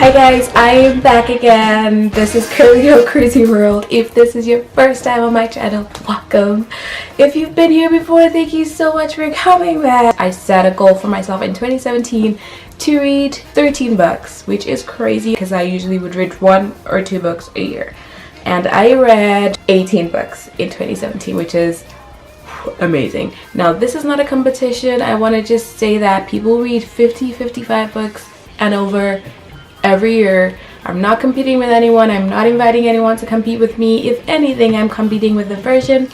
Hi guys, I am back again. This is Curly Ho Crazy World. If this is your first time on my channel, welcome. If you've been here before, thank you so much for coming back. I set a goal for myself in 2017 to read 13 books, which is crazy because I usually would read 1 or 2 books a year. And I read 18 books in 2017, which is amazing. Now, this is not a competition. I want to just say that people read 55 books and over every year. I'm not competing with anyone. I'm not inviting anyone to compete with me. If anything, I'm competing with the version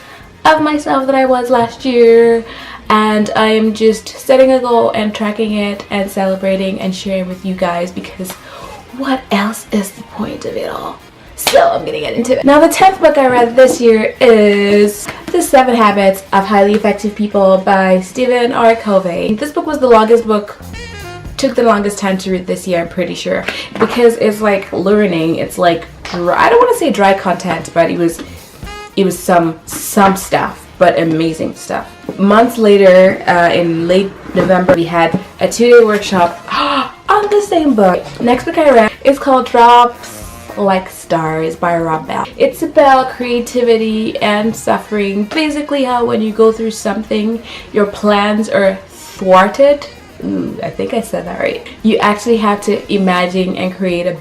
of myself that I was last year, and I am just setting a goal and tracking it and celebrating and sharing with you guys, because what else is the point of it all? So I'm gonna get into it. Now, the 10th book I read this year is The 7 Habits of Highly Effective People by Stephen R. Covey. This book was the longest book, took the longest time to read this year, I'm pretty sure, because it's like learning. It's like, I don't want to say dry content, but it was some stuff, but amazing stuff. Months later, in late November, we had a 2-day workshop on the same book. Next book I read is called Drops Like Stars by Rob Bell. It's about creativity and suffering. Basically how when you go through something, your plans are thwarted. Ooh, I think I said that right. You actually have to imagine and create a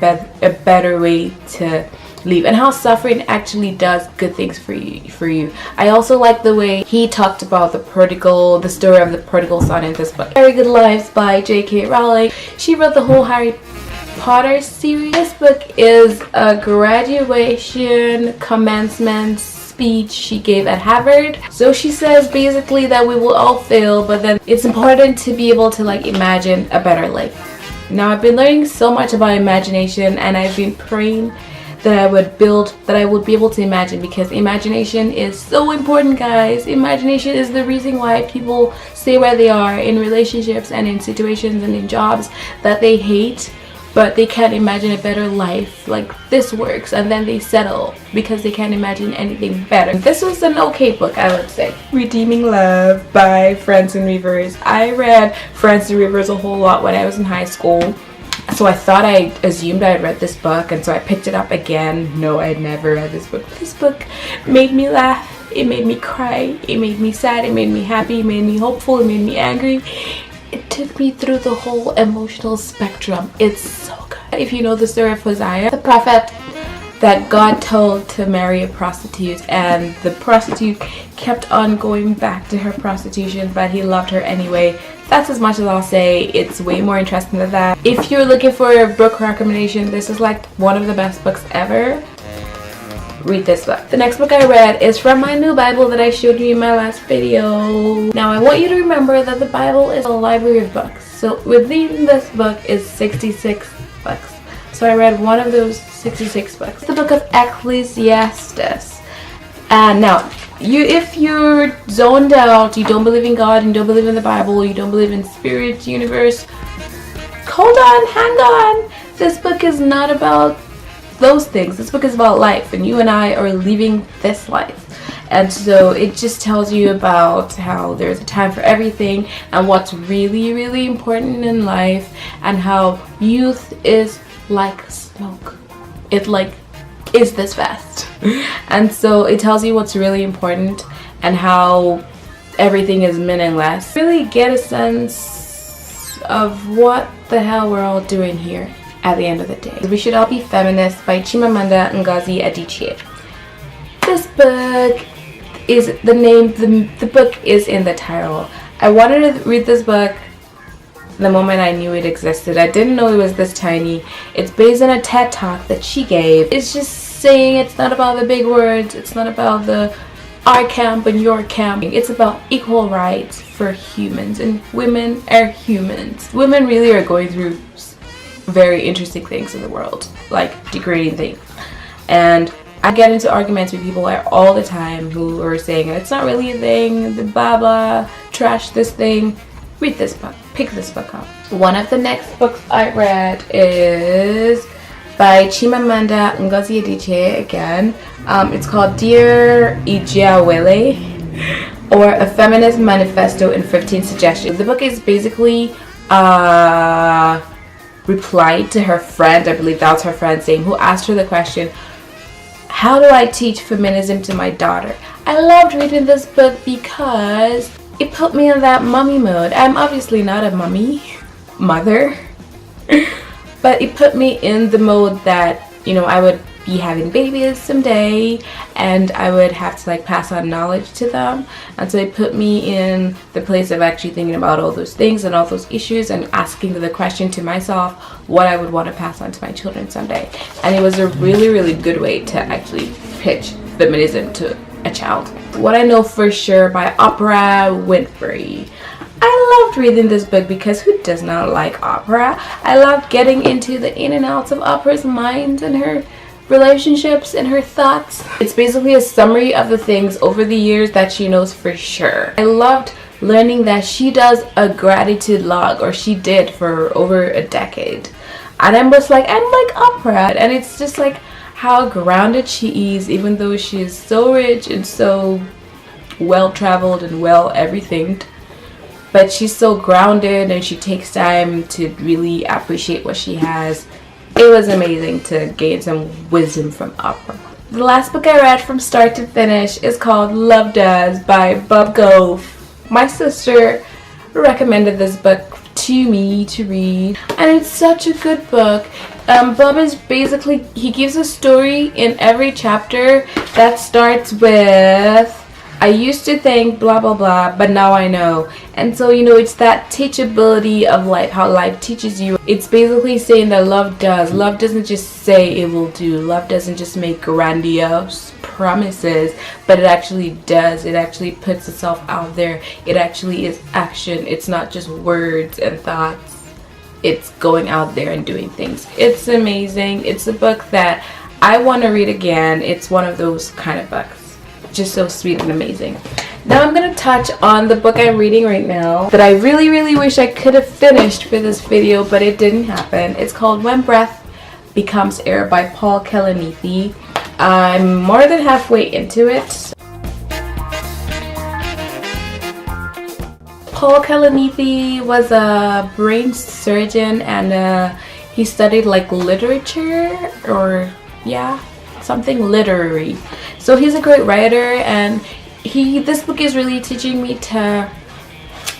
better way to live, and how suffering actually does good things for you. I also like the way he talked about the story of the prodigal son in this book. Very Good Lives by J.K. Rowling. She wrote the whole Harry Potter series. This book is a graduation commencement speech she gave at Harvard. So she says basically that we will all fail, but then it's important to be able to imagine a better life. Now, I've been learning so much about imagination, and I've been praying that I would be able to imagine, because imagination is so important, guys. Imagination is the reason why people stay where they are in relationships and in situations and in jobs that they hate, but they can't imagine a better life. Like, this works, and then they settle because they can't imagine anything better. This was an okay book, I would say. Redeeming Love by Francis Rivers. I read Francis Rivers a whole lot when I was in high school, so I assumed I had read this book, and so I picked it up again. No, I had never read this book. This book made me laugh, it made me cry, it made me sad, it made me happy, it made me hopeful, it made me angry. It took me through the whole emotional spectrum. It's so good. If you know the story of Hosea, the prophet that God told to marry a prostitute, and the prostitute kept on going back to her prostitution, but he loved her anyway. That's as much as I'll say. It's way more interesting than that. If you're looking for a book recommendation, this is like one of the best books ever. Read this book. The next book I read is from my new Bible that I showed you in my last video. Now, I want you to remember that the Bible is a library of books. So within this book is 66 books. So I read one of those 66 books. The book of Ecclesiastes. And now, if you're zoned out, you don't believe in God, you don't believe in the Bible, you don't believe in spirit, universe, hold on, hang on. This book is not about those things. This book is about life, and you and I are living this life. And so it just tells you about how there's a time for everything, and what's really, really important in life, and how youth is like smoke. It is this fast. And so it tells you what's really important and how everything is meaningless. Really get a sense of what the hell we're all doing here at the end of the day. We Should All Be Feminists by Chimamanda Ngozi Adichie. This book is the book is in the title. I wanted to read this book the moment I knew it existed. I didn't know it was this tiny. It's based on a TED Talk that she gave. It's just saying it's not about the big words. It's not about the our camp and your camp. It's about equal rights for humans, and women are humans. Women really are going through very interesting things in the world, like degrading things. And I get into arguments with people all the time who are saying it's not really a thing, the blah blah, trash this thing. Read this book. Pick this book up. One of the next books I read is by Chimamanda Ngozi Adichie again. It's called Dear Ijawele, or A Feminist Manifesto in 15 Suggestions. The book is basically replied to her friend, I believe that was her friend, saying, who asked her the question, how do I teach feminism to my daughter? I loved reading this book because it put me in that mummy mode. I'm obviously not a mother, but it put me in the mode that, you know, I would be having babies someday and I would have to like pass on knowledge to them, and so it put me in the place of actually thinking about all those things and all those issues and asking the question to myself what I would want to pass on to my children someday. And it was a really good way to actually pitch feminism to a child. What I Know for Sure by Oprah Winfrey. I loved reading this book because who does not like Oprah? I loved getting into the in and outs of Oprah's mind and her relationships and her thoughts. It's basically a summary of the things over the years that she knows for sure. I loved learning that she does a gratitude log, or she did for over a decade. And I'm just like, I'm like Oprah. And it's just like how grounded she is, even though she is so rich and so well traveled and well everythinged. But she's so grounded and she takes time to really appreciate what she has. It was amazing to gain some wisdom from Oprah. The last book I read from start to finish is called Love Does by Bob Gove. My sister recommended this book to me to read, and it's such a good book. Bob is basically, he gives a story in every chapter that starts with, I used to think blah blah blah, but now I know. And so, you know, it's that teachability of life, how life teaches you. It's basically saying that love doesn't just say it will do. Love doesn't just make grandiose promises, but it actually does. It actually puts itself out there. It actually is action. It's not just words and thoughts. It's going out there and doing things. It's amazing. It's a book that I want to read again. It's one of those kind of books. Just so sweet and amazing. Now I'm going to touch on the book I'm reading right now that I really wish I could have finished for this video, but it didn't happen. It's called When Breath Becomes Air by Paul Kalanithi. I'm more than halfway into it. Paul Kalanithi was a brain surgeon, and he studied like literature, or yeah, something literary. So he's a great writer, and this book is really teaching me to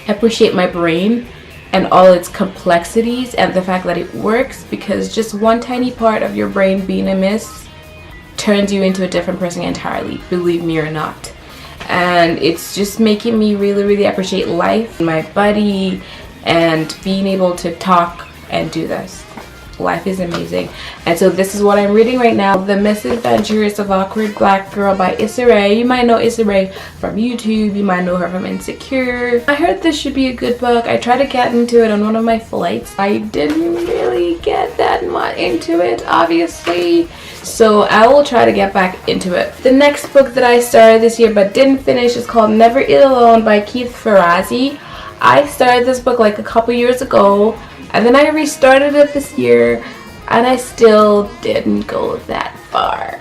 appreciate my brain and all its complexities and the fact that it works, because just one tiny part of your brain being amiss turns you into a different person entirely, believe me or not. And it's just making me really appreciate life, my body, and being able to talk and do this. Life is amazing. And so this is what I'm reading right now, The Misadventures of Awkward Black Girl by Issa Rae. You might know Issa Rae from YouTube, you might know her from Insecure. I heard this should be a good book. I tried to get into it on one of my flights. I didn't really get that much into it, obviously, so I will try to get back into it. The next book that I started this year but didn't finish is called Never Eat Alone by Keith Ferrazzi. I started this book like a couple years ago, and then I restarted it this year, and I still didn't go that far.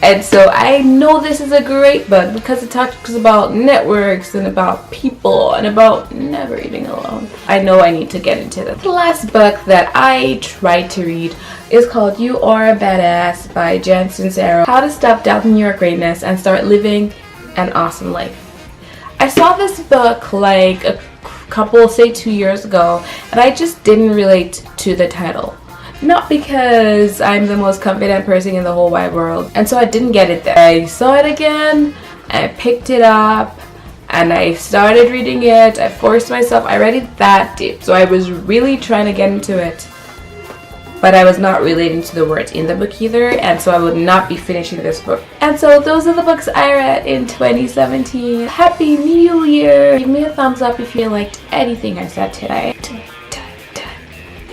And so I know this is a great book because it talks about networks and about people and about never eating alone. I know I need to get into this. The last book that I tried to read is called You Are a Badass by Jen Sincero. How to Stop Doubting Your Greatness and Start Living an Awesome Life. I saw this book like a couple, say 2 years ago, and I just didn't relate to the title. Not because I'm the most confident person in the whole wide world, and so I didn't get it there. I saw it again, I picked it up, and I started reading it. I forced myself. I read it that deep, so I was really trying to get into it, but I was not relating to the words in the book either, and so I would not be finishing this book. And so those are the books I read in 2017. Happy New Year! Give me a thumbs up if you liked anything I said today.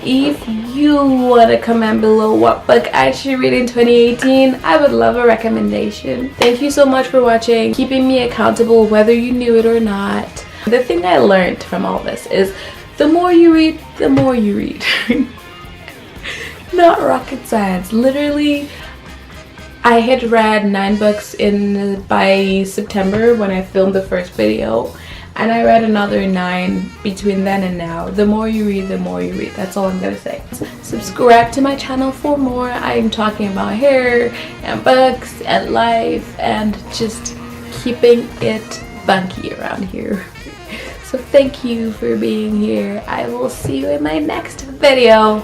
If you want to comment below what book I should read in 2018, I would love a recommendation. Thank you so much for watching, keeping me accountable whether you knew it or not. The thing I learned from all this is the more you read, the more you read. Not rocket science. Literally, I had read 9 books by September when I filmed the first video, and I read another 9 between then and now. The more you read, the more you read. That's all I'm gonna say. Subscribe to my channel for more. I'm talking about hair and books and life and just keeping it funky around here. So thank you for being here. I will see you in my next video.